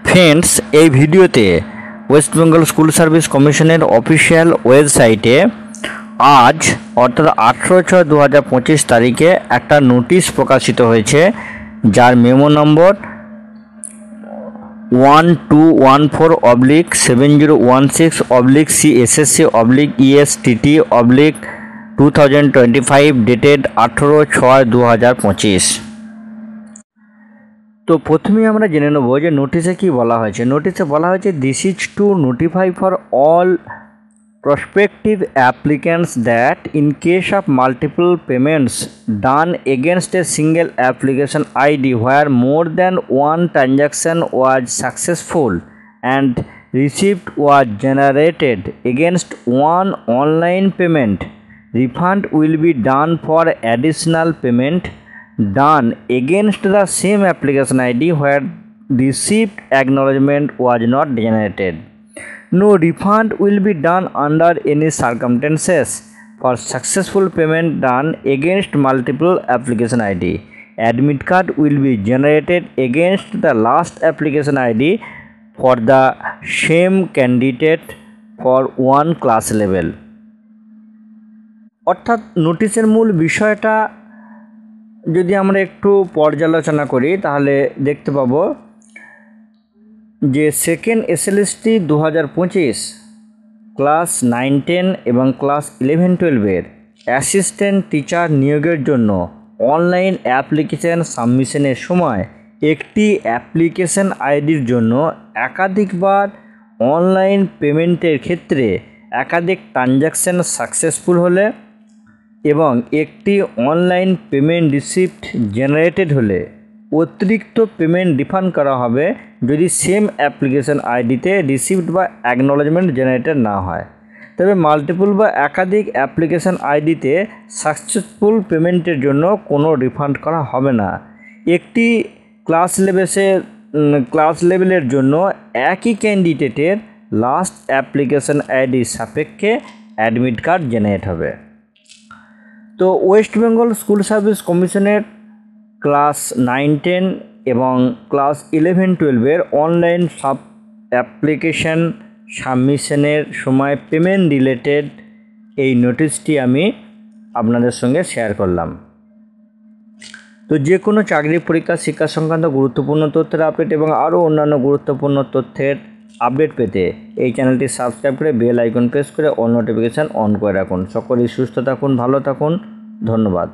Friends, এই ভিডিওতে West Bengal school service কমিশনের অফিসিয়াল ওয়েবসাইটে আজ অর্থাৎ 18/6/2025 তারিখে একটা নোটিশ প্রকাশিত হয়েছে, যার মেমো নম্বর 1216/7016/CSSC/ESTT/2025 ডেটেড 18/6/2025। তো প্রথমেই আমরা জেনে নেব যে নোটিশে কি বলা হয়েছে। নোটিশে বলা হয়েছে this is to notify for all prospective applicants that in case of multiple payments done against a single application ID where more than one transaction was successful and receipt was generated against one online payment, refund will be done for additional payment done against the same application ID where receipt acknowledgement was not generated. No refund will be done under any circumstances for successful payment done against multiple application ID. Admit card will be generated against the last application ID for the same candidate for one class level. অর্থাৎ নোটিশের মূল বিষয়টা যদি আমরা একটু পর্যালোচনা করি তাহলে দেখতে পাবো যে সেকেন্ড এসএলএসটি 2025 ক্লাস 9-10 এবং ক্লাস 11-12-এর অ্যাসিস্ট্যান্ট টিচার নিয়োগের জন্য অনলাইন অ্যাপ্লিকেশন সাবমিশনের সময় একটি অ্যাপ্লিকেশন আইডির জন্য একাধিকবার অনলাইন পেমেন্টের ক্ষেত্রে একাধিক ট্রানজ্যাকশন সাকসেসফুল হলে এবং একটি অনলাইন পেমেন্ট রিসিপ্ট জেনারেটেড হলে অতিরিক্ত পেমেন্ট রিফান্ড করা হবে যদি সেম অ্যাপ্লিকেশন আইডিতে রিসিপ্ট বা অ্যাকনোলেজমেন্ট জেনারেটেড না হয়। তবে মাল্টিপল বা একাধিক অ্যাপ্লিকেশন আইডিতে সাকসেসফুল পেমেন্টের জন্য কোনো রিফান্ড করা হবে না। একটি ক্লাস লেভেলের জন্য একই ক্যান্ডিডেটের লাস্ট অ্যাপ্লিকেশন আইডি সাপেক্ষে অ্যাডমিট কার্ড জেনারেট হবে। তো ওয়েস্ট বেঙ্গল স্কুল সার্ভিস কমিশনের ক্লাস 9-10 এবং ক্লাস 11-12-এর অনলাইন অ্যাপ্লিকেশান সাবমিশনের সময় পেমেন্ট রিলেটেড এই নোটিশটি আমি আপনাদের সঙ্গে শেয়ার করলাম। তো যে কোনো চাকরি পরীক্ষা শিক্ষা সংক্রান্ত গুরুত্বপূর্ণ তথ্যের আপডেট এবং আরও অন্যান্য গুরুত্বপূর্ণ তথ্যের আপডেট পেতে এই চ্যানেলটি সাবস্ক্রাইব করে বেল আইকন প্রেস করে অল নোটিফিকেশান অন করে রাখুন। সকলেই সুস্থ থাকুন, ভালো থাকুন, ধন্যবাদ।